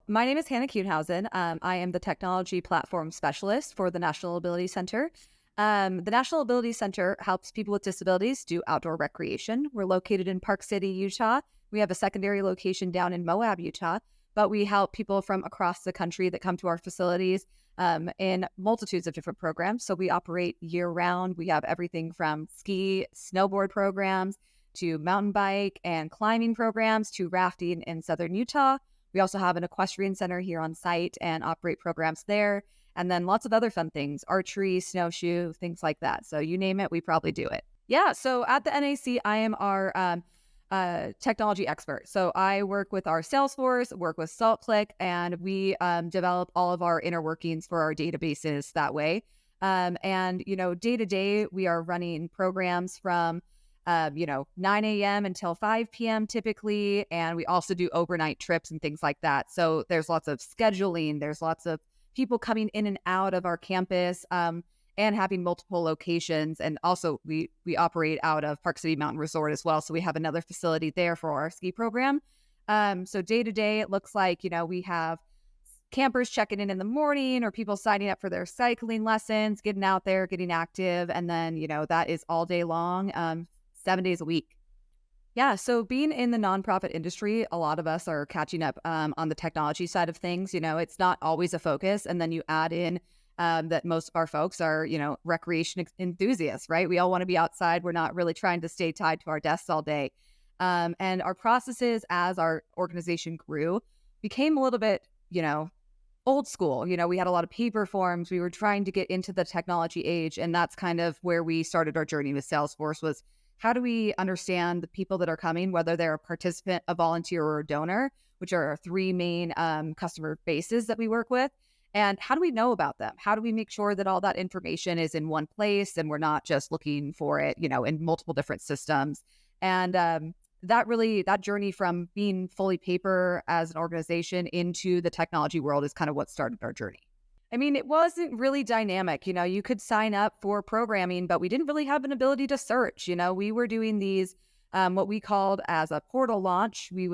My name is Hannah Kuhnhausen. I am the technology platform specialist for the National Ability Center. The National Ability Center helps people with disabilities do outdoor recreation. We're located in Park City, Utah. We have a secondary location down in Moab, Utah, but we help people from across the country that come to our facilities in multitudes of different programs. So we operate year round. We have everything from ski, snowboard programs to mountain bike and climbing programs to rafting in southern Utah. We also have an equestrian center here on site and operate programs there. And then lots of other fun things, archery, snowshoe, things like that. So you name it, we probably do it. Yeah, so at the NAC, I am our technology expert. So I work with our Salesforce, work with SaltClick, and we develop all of our inner workings for our databases that way. And, day to day, we are running programs from 9 a.m. until 5 p.m. typically. And we also do overnight trips and things like that. So there's lots of scheduling. There's lots of people coming in and out of our campus and having multiple locations. And also we operate out of Park City Mountain Resort as well. So we have another facility there for our ski program. So day to day, it looks like, we have campers checking in the morning or people signing up for their cycling lessons, getting out there, getting active. And then, that is all day long. 7 days a week. Yeah, so being in the nonprofit industry, a lot of us are catching up on the technology side of things. It's not always a focus. And then you add in that most of our folks are, recreation enthusiasts, right? We all want to be outside. We're not really trying to stay tied to our desks all day. And our processes as our organization grew became a little bit, old school. We had a lot of paper forms. We were trying to get into the technology age. And that's kind of where we started our journey with Salesforce was, how do we understand the people that are coming, whether they're a participant, a volunteer, or a donor, which are our three main customer bases that we work with? And how do we know about them? How do we make sure that all that information is in one place and we're not just looking for it, in multiple different systems? And that journey from being fully paper as an organization into the technology world is kind of what started our journey. I mean, it wasn't really dynamic. You could sign up for programming, but we didn't really have an ability to search. We were doing these, what we called as a portal launch. We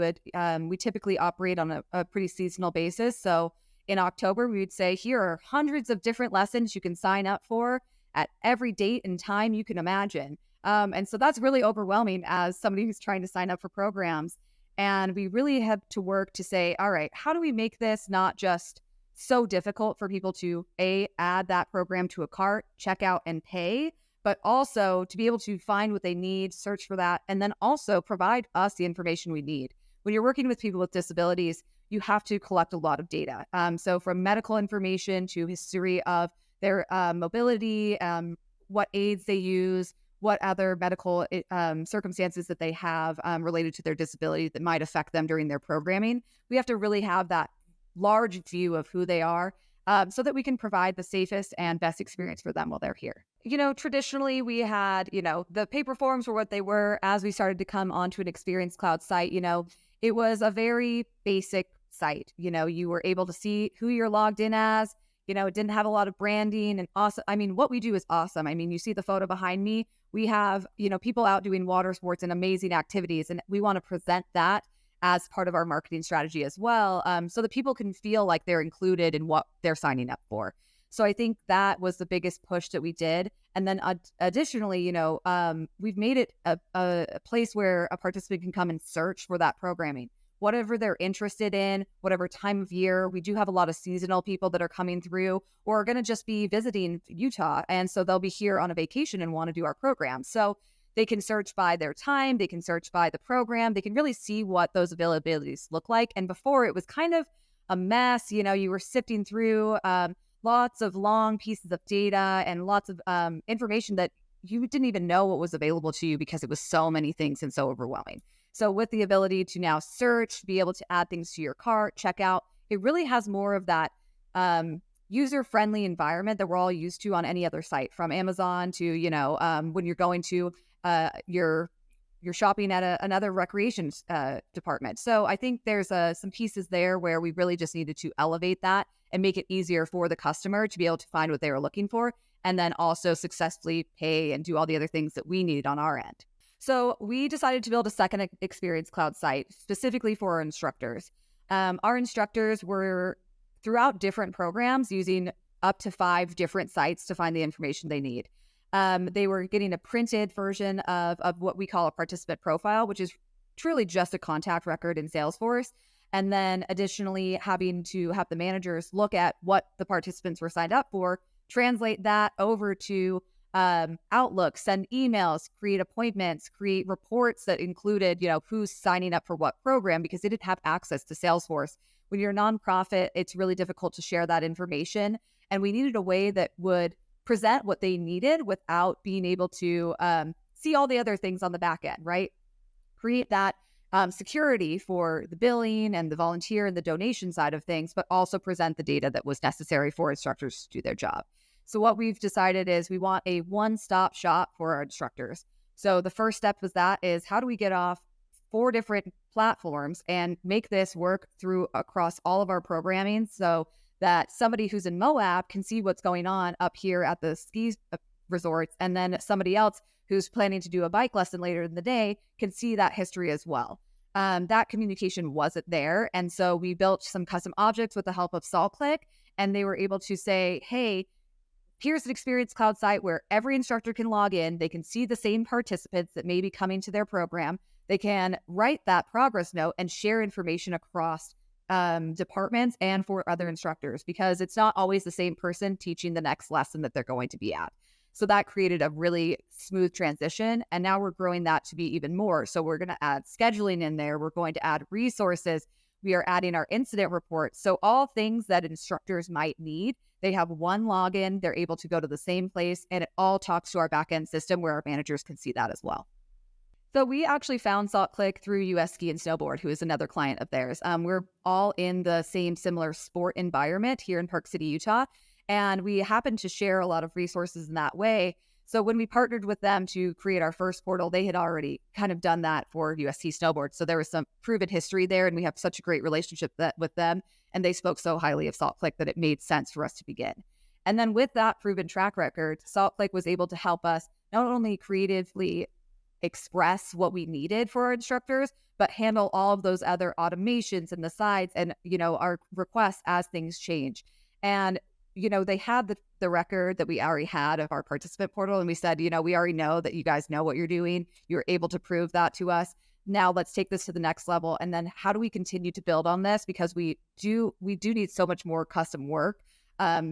typically operate on a pretty seasonal basis. So in October, we would say, here are hundreds of different lessons you can sign up for at every date and time you can imagine. And so that's really overwhelming as somebody who's trying to sign up for programs. And we really had to work to say, all right, how do we make this not just so difficult for people to add that program to a cart, check out and pay, but also to be able to find what they need, search for that, and then also provide us the information we need. When you're working with people with disabilities, you have to collect a lot of data. So from medical information to history of their mobility, what aids they use, what other medical circumstances that they have related to their disability that might affect them during their programming. We have to really have that large view of who they are so that we can provide the safest and best experience for them while they're here. Traditionally we had, the paper forms were what they were. As we started to come onto an Experience Cloud site, it was a very basic site. You were able to see who you're logged in as. It didn't have a lot of branding and awesome. I mean, what we do is awesome. I mean, you see the photo behind me. We have, people out doing water sports and amazing activities, and we want to present that as part of our marketing strategy as well, so that people can feel like they're included in what they're signing up for. So I think that was the biggest push that we did. And then additionally, we've made it a place where a participant can come and search for that programming, whatever they're interested in, whatever time of year. We do have a lot of seasonal people that are coming through or are going to just be visiting Utah. And so they'll be here on a vacation and want to do our program. So they can search by their time, they can search by the program, they can really see what those availabilities look like. And before it was kind of a mess, you were sifting through lots of long pieces of data and lots of information that you didn't even know what was available to you because it was so many things and so overwhelming. So with the ability to now search, be able to add things to your cart, check out, it really has more of that user-friendly environment that we're all used to on any other site, from Amazon to, when you're going to you're shopping at another recreation department. So I think there's some pieces there where we really just needed to elevate that and make it easier for the customer to be able to find what they were looking for, and then also successfully pay and do all the other things that we needed on our end. So we decided to build a second Experience Cloud site specifically for our instructors. Our instructors were throughout different programs using up to 5 different sites to find the information they need. They were getting a printed version of what we call a participant profile, which is truly just a contact record in Salesforce. And then additionally, having to have the managers look at what the participants were signed up for, translate that over to Outlook, send emails, create appointments, create reports that included, who's signing up for what program, because they didn't have access to Salesforce. When you're a nonprofit, it's really difficult to share that information. And we needed a way that would present what they needed without being able to see all the other things on the back end, right? Create that security for the billing and the volunteer and the donation side of things, but also present the data that was necessary for instructors to do their job. So what we've decided is we want a one-stop shop for our instructors. So the first step is how do we get off 4 different platforms and make this work through across all of our programming so that somebody who's in Moab can see what's going on up here at the ski resorts, and then somebody else who's planning to do a bike lesson later in the day can see that history as well. That communication wasn't there. And so we built some custom objects with the help of SaltClick, and they were able to say, hey, here's an Experience Cloud site where every instructor can log in. They can see the same participants that may be coming to their program. They can write that progress note and share information across departments and for other instructors, because it's not always the same person teaching the next lesson that they're going to be at. So that created a really smooth transition. And now we're growing that to be even more. So we're going to add scheduling in there. We're going to add resources. We are adding our incident reports. So all things that instructors might need, they have one login. They're able to go to the same place, and it all talks to our backend system where our managers can see that as well. So we actually found SaltClick through US Ski and Snowboard, who is another client of theirs. We're all in the same similar sport environment here in Park City, Utah, and we happen to share a lot of resources in that way. So when we partnered with them to create our first portal, they had already kind of done that for UST Snowboard. So there was some proven history there, and we have such a great relationship with them. And they spoke so highly of SaltClick that it made sense for us to begin. And then with that proven track record, SaltClick was able to help us not only creatively express what we needed for our instructors, but handle all of those other automations and the sides and, our requests as things change. And, they had the record that we already had of our participant portal. And we said, we already know that you guys know what you're doing. You're able to prove that to us. Now let's take this to the next level. And then how do we continue to build on this? Because we do need so much more custom work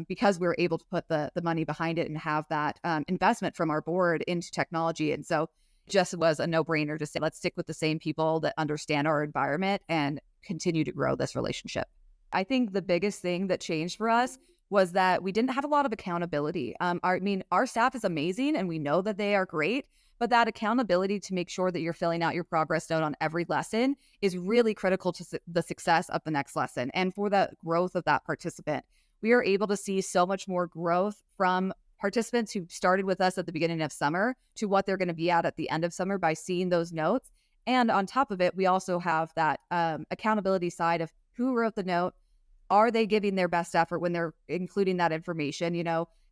because we're able to put the money behind it and have that investment from our board into technology. And so just was a no-brainer to say, let's stick with the same people that understand our environment and continue to grow this relationship. I think the biggest thing that changed for us was that we didn't have a lot of accountability. Our staff is amazing and we know that they are great, but that accountability to make sure that you're filling out your progress note on every lesson is really critical to the success of the next lesson and for the growth of that participant. We are able to see so much more growth from participants who started with us at the beginning of summer to what they're going to be at the end of summer by seeing those notes. And on top of it, we also have that accountability side of who wrote the note. Are they giving their best effort when they're including that information?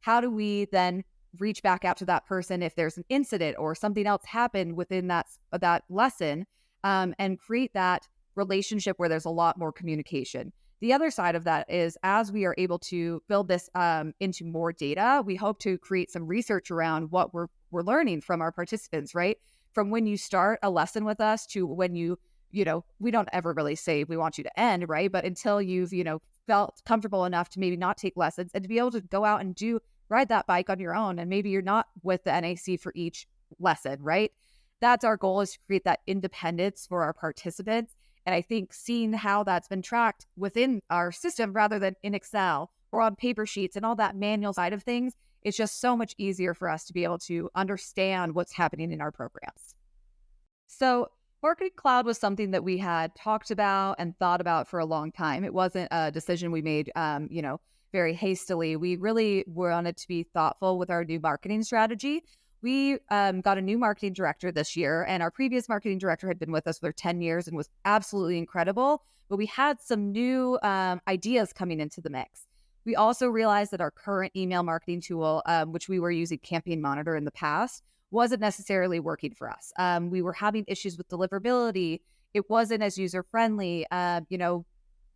How do we then reach back out to that person if there's an incident or something else happened within that lesson and create that relationship where there's a lot more communication. The other side of that is as we are able to build this into more data, we hope to create some research around what we're learning from our participants, right? From when you start a lesson with us to when we don't ever really say we want you to end, right? But until you've, felt comfortable enough to maybe not take lessons and to be able to go out and ride that bike on your own. And maybe you're not with the NAC for each lesson, right? That's our goal, is to create that independence for our participants. And I think seeing how that's been tracked within our system rather than in Excel or on paper sheets and all that manual side of things, it's just so much easier for us to be able to understand what's happening in our programs. So Marketing Cloud was something that we had talked about and thought about for a long time. It wasn't a decision we made, very hastily. We really wanted to be thoughtful with our new marketing strategy. We got a new marketing director this year, and our previous marketing director had been with us for 10 years and was absolutely incredible. But we had some new ideas coming into the mix. We also realized that our current email marketing tool, which we were using Campaign Monitor in the past, wasn't necessarily working for us. We were having issues with deliverability. It wasn't as user-friendly.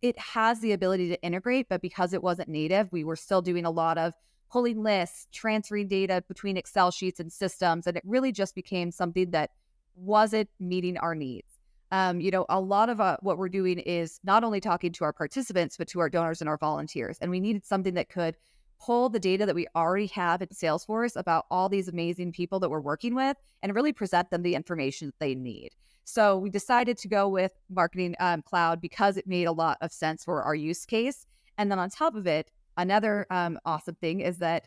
it has the ability to integrate, but because it wasn't native, we were still doing a lot of pulling lists, transferring data between Excel sheets and systems, and it really just became something that wasn't meeting our needs. A lot of what we're doing is not only talking to our participants, but to our donors and our volunteers. And we needed something that could pull the data that we already have in Salesforce about all these amazing people that we're working with and really present them the information that they need. So we decided to go with Marketing Cloud because it made a lot of sense for our use case. And then on top of it, another awesome thing is that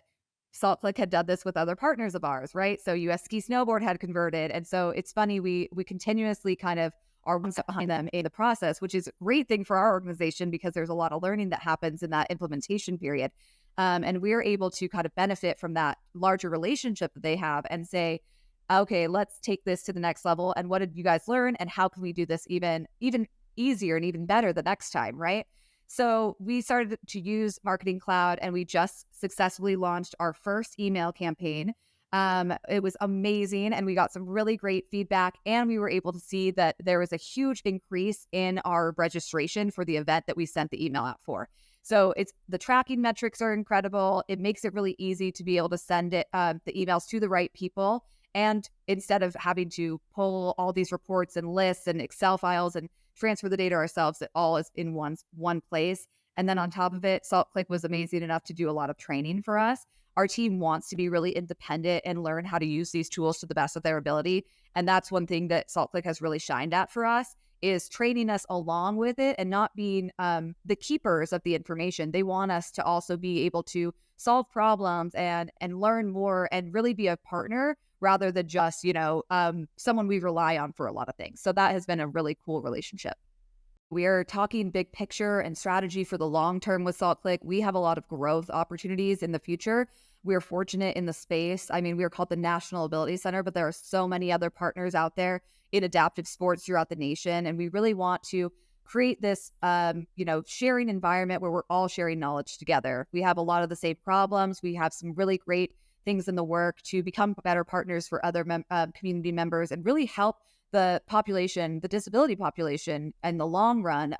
SaltClick had done this with other partners of ours, right? So US Ski Snowboard had converted. And so it's funny, we continuously kind of are one step behind them in the process, which is a great thing for our organization because there's a lot of learning that happens in that implementation period. And we're able to kind of benefit from that larger relationship that they have and say, okay, let's take this to the next level. And what did you guys learn? And how can we do this even easier and even better the next time, right? So we started to use Marketing Cloud and we just successfully launched our first email campaign. It was amazing and we got some really great feedback and we were able to see that there was a huge increase in our registration for the event that we sent the email out for. So the tracking metrics are incredible. It makes it really easy to be able to send the emails to the right people. And instead of having to pull all these reports and lists and Excel files and transfer the data ourselves, it all is in one place. And then on top of it, SaltClick was amazing enough to do a lot of training for us. Our team wants to be really independent and learn how to use these tools to the best of their ability. And that's one thing that SaltClick has really shined at for us is training us along with it and not being the keepers of the information. They want us to also be able to solve problems and learn more and really be a partner rather than just, someone we rely on for a lot of things. So that has been a really cool relationship. We are talking big picture and strategy for the long term with SaltClick. We have a lot of growth opportunities in the future. We're fortunate in the space. I mean, we are called the National Ability Center, but there are so many other partners out there in adaptive sports throughout the nation. And we really want to create this, sharing environment where we're all sharing knowledge together. We have a lot of the same problems. We have some really great things in the work to become better partners for other community members and really help the population, the disability population in the long run,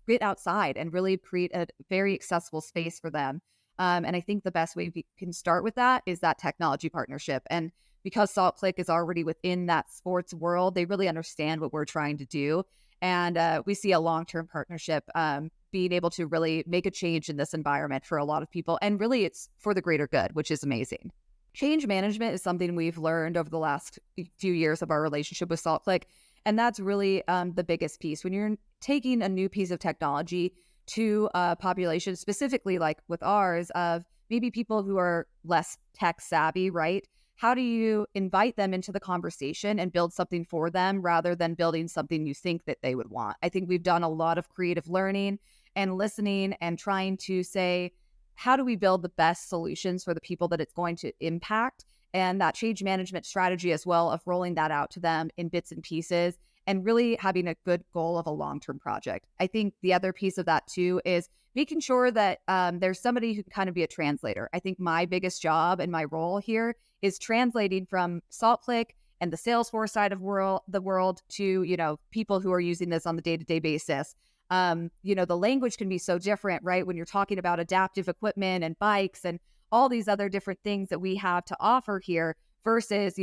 get outside and really create a very accessible space for them. And I think the best way we can start with that is that technology partnership. And because SaltClick is already within that sports world, they really understand what we're trying to do. And we see a long-term partnership being able to really make a change in this environment for a lot of people. And really it's for the greater good, which is amazing. Change management is something we've learned over the last few years of our relationship with SaltClick. And that's really the biggest piece. When you're taking a new piece of technology to a population, specifically like with ours, of maybe people who are less tech savvy, right? How do you invite them into the conversation and build something for them rather than building something you think that they would want? I think we've done a lot of creative learning and listening and trying to say, how do we build the best solutions for the people that it's going to impact? And that change management strategy as well of rolling that out to them in bits and pieces and really having a good goal of a long-term project. I think the other piece of that too is making sure that there's somebody who can kind of be a translator. I think my biggest job and my role here is translating from SaltClick and the Salesforce side of the world to, people who are using this on the day-to-day basis. The language can be so different, right? When you're talking about adaptive equipment and bikes and all these other different things that we have to offer here versus,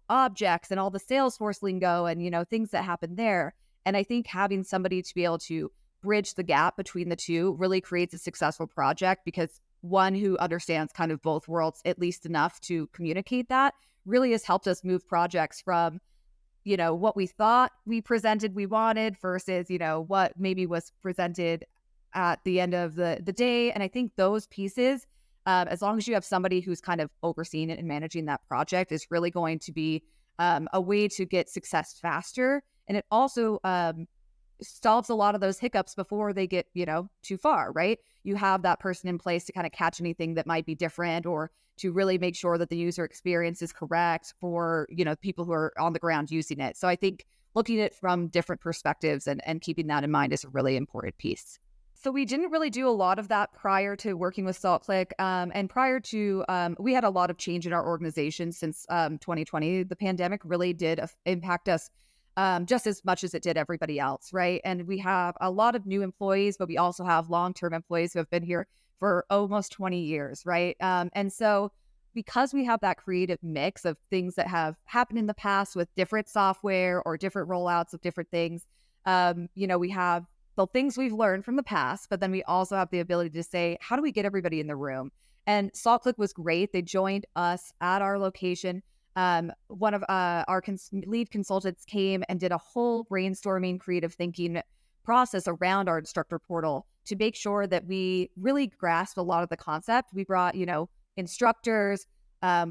objects and all the Salesforce lingo and, things that happen there. And I think having somebody to be able to bridge the gap between the two really creates a successful project because one who understands kind of both worlds, at least enough to communicate that, really has helped us move projects from what we thought we presented we wanted versus, what maybe was presented at the end of the day. And I think those pieces, as long as you have somebody who's kind of overseeing it and managing that project, is really going to be a way to get success faster. And it also solves a lot of those hiccups before they get, too far, right? You have that person in place to kind of catch anything that might be different or to really make sure that the user experience is correct for, people who are on the ground using it. So I think looking at it from different perspectives and keeping that in mind is a really important piece. So we didn't really do a lot of that prior to working with SaltClick. And prior to, we had a lot of change in our organization since 2020. The pandemic really did impact us just as much as it did everybody else, right? And we have a lot of new employees, but we also have long-term employees who have been here for almost 20 years, right? And so because we have that creative mix of things that have happened in the past with different software or different rollouts of different things, we have the things we've learned from the past, but then we also have the ability to say, how do we get everybody in the room? And SaltClick was great. They joined us at our location. One of our lead consultants came and did a whole brainstorming, creative thinking process around our instructor portal to make sure that we really grasped a lot of the concept. We brought, instructors,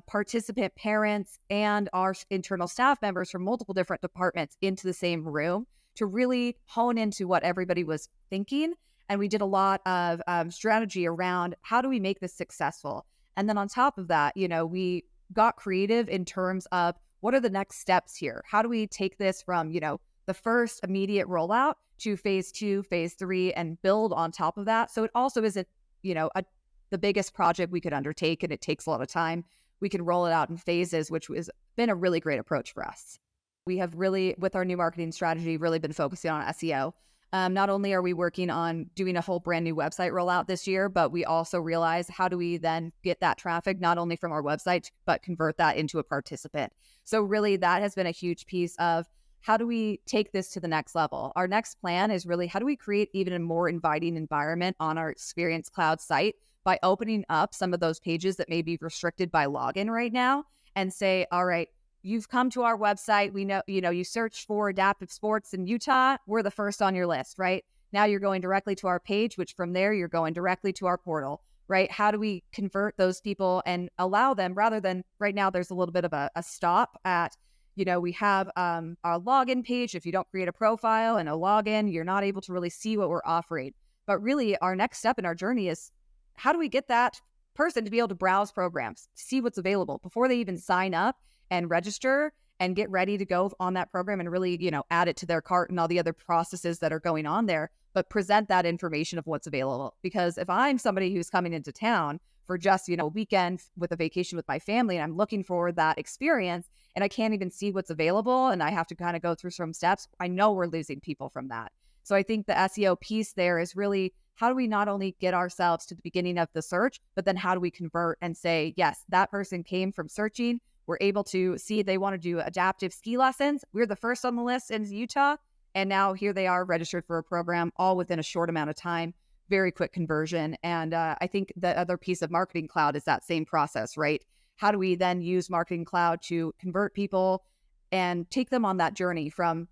participant parents, and our internal staff members from multiple different departments into the same room to really hone into what everybody was thinking. And we did a lot of strategy around how do we make this successful. And then on top of that, we got creative in terms of what are the next steps here? How do we take this from, the first immediate rollout to phase 2, phase 3, and build on top of that? So it also isn't, the biggest project we could undertake, and it takes a lot of time. We can roll it out in phases, which has been a really great approach for us. We have really, with our new marketing strategy, really been focusing on SEO. Not only are we working on doing a whole brand new website rollout this year, but we also realize how do we then get that traffic, not only from our website, but convert that into a participant. So really that has been a huge piece of how do we take this to the next level? Our next plan is really how do we create even a more inviting environment on our Experience Cloud site by opening up some of those pages that may be restricted by login right now and say, all right, you've come to our website. We know, you search for adaptive sports in Utah. We're the first on your list, right? Now you're going directly to our page, which from there, you're going directly to our portal, right? How do we convert those people and allow them rather than right now, there's a little bit of a stop at, we have our login page. If you don't create a profile and a login, you're not able to really see what we're offering. But really our next step in our journey is how do we get that person to be able to browse programs, see what's available before they even sign up and register and get ready to go on that program and really, add it to their cart and all the other processes that are going on there, but present that information of what's available. Because if I'm somebody who's coming into town for just, a weekend with a vacation with my family and I'm looking for that experience and I can't even see what's available and I have to kind of go through some steps, I know we're losing people from that. So I think the SEO piece there is really how do we not only get ourselves to the beginning of the search, but then how do we convert and say, yes, that person came from searching. We're able to see they want to do adaptive ski lessons. We're the first on the list in Utah. And now here they are registered for a program all within a short amount of time, very quick conversion. And I think the other piece of Marketing Cloud is that same process, right? How do we then use Marketing Cloud to convert people and take them on that journey from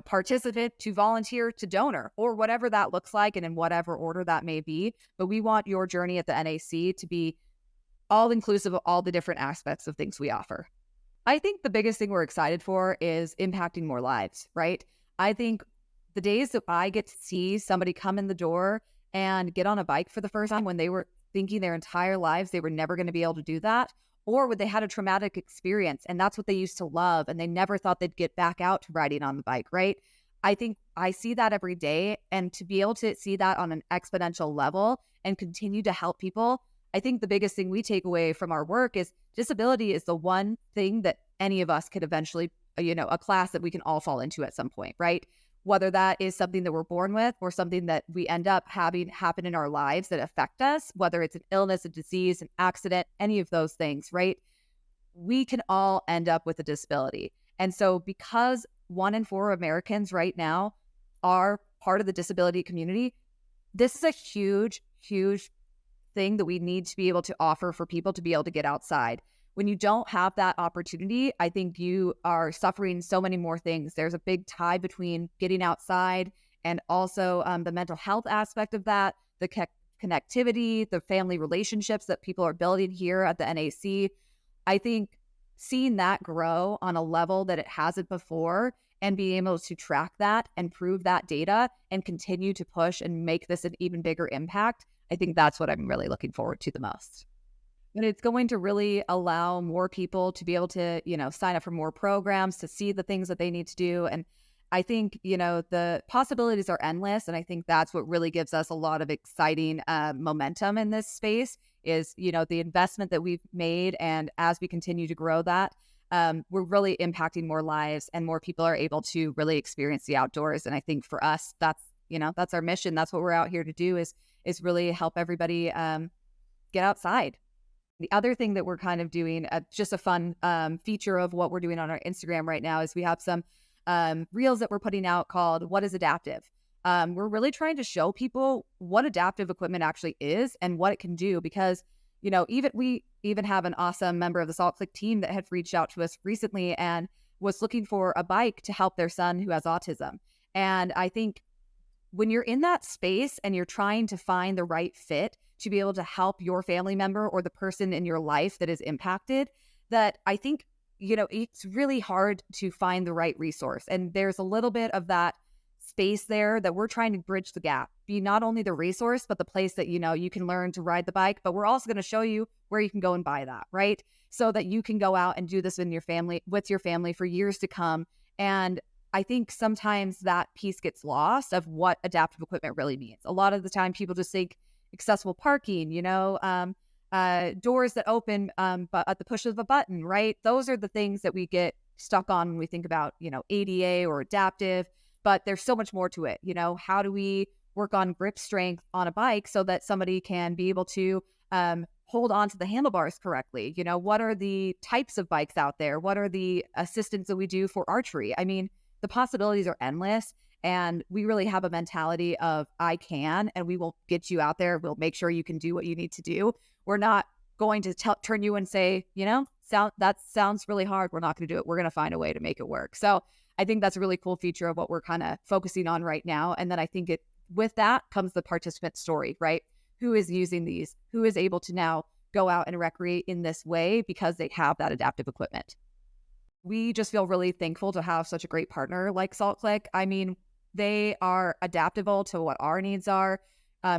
participant to volunteer to donor or whatever that looks like and in whatever order that may be. But we want your journey at the NAC to be all inclusive of all the different aspects of things we offer. I think the biggest thing we're excited for is impacting more lives, right? I think the days that I get to see somebody come in the door and get on a bike for the first time when they were thinking their entire lives they were never going to be able to do that, or when they had a traumatic experience and that's what they used to love and they never thought they'd get back out to riding on the bike, right? I think I see that every day, and to be able to see that on an exponential level and continue to help people, I think the biggest thing we take away from our work is disability is the one thing that any of us could eventually, a class that we can all fall into at some point, right? Whether that is something that we're born with or something that we end up having happen in our lives that affect us, whether it's an illness, a disease, an accident, any of those things, right? We can all end up with a disability. And so because 1 in 4 Americans right now are part of the disability community, this is a huge, huge thing that we need to be able to offer for people to be able to get outside. When you don't have that opportunity, I think you are suffering so many more things. There's a big tie between getting outside and also the mental health aspect of that, the connectivity, the family relationships that people are building here at the NAC. I think seeing that grow on a level that it hasn't before and being able to track that and prove that data and continue to push and make this an even bigger impact, I think that's what I'm really looking forward to the most. And it's going to really allow more people to be able to, sign up for more programs, to see the things that they need to do. And I think, the possibilities are endless. And I think that's what really gives us a lot of exciting momentum in this space is, the investment that we've made. And as we continue to grow that, we're really impacting more lives and more people are able to really experience the outdoors. And I think for us, that's our mission. That's what we're out here to do is really help everybody get outside. The other thing that we're kind of doing, just a fun feature of what we're doing on our Instagram right now, is we have some reels that we're putting out called What is Adaptive? We're really trying to show people what adaptive equipment actually is and what it can do, because, we even have an awesome member of the SaltClick team that had reached out to us recently and was looking for a bike to help their son who has autism. And I think when you're in that space and you're trying to find the right fit to be able to help your family member or the person in your life that is impacted, that I think, it's really hard to find the right resource. And there's a little bit of that space there that we're trying to bridge the gap, be not only the resource, but the place that, you can learn to ride the bike, but we're also going to show you where you can go and buy that, right? So that you can go out and do this with your family for years to come. And I think sometimes that piece gets lost of what adaptive equipment really means. A lot of the time people just think accessible parking, doors that open but at the push of a button, right? Those are the things that we get stuck on when we think about, ADA or adaptive, but there's so much more to it. How do we work on grip strength on a bike so that somebody can be able to hold on to the handlebars correctly? What are the types of bikes out there? What are the assistance that we do for archery? I mean, the possibilities are endless, and we really have a mentality of I can, and we will get you out there. We'll make sure you can do what you need to do. We're not going to turn you and say, that sounds really hard. We're not going to do it. We're going to find a way to make it work. So I think that's a really cool feature of what we're kind of focusing on right now. And then I think with that comes the participant story, right? Who is using these? Who is able to now go out and recreate in this way because they have that adaptive equipment? We just feel really thankful to have such a great partner like SaltClick. I mean, they are adaptable to what our needs are,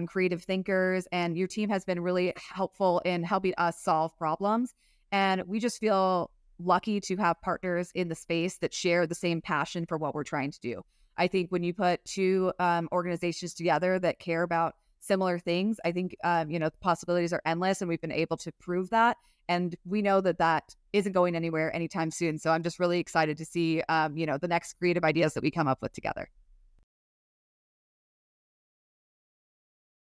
creative thinkers, and your team has been really helpful in helping us solve problems. And we just feel lucky to have partners in the space that share the same passion for what we're trying to do. I think when you put two organizations together that care about similar things, I think, the possibilities are endless, and we've been able to prove that. And we know that isn't going anywhere anytime soon. So I'm just really excited to see, the next creative ideas that we come up with together.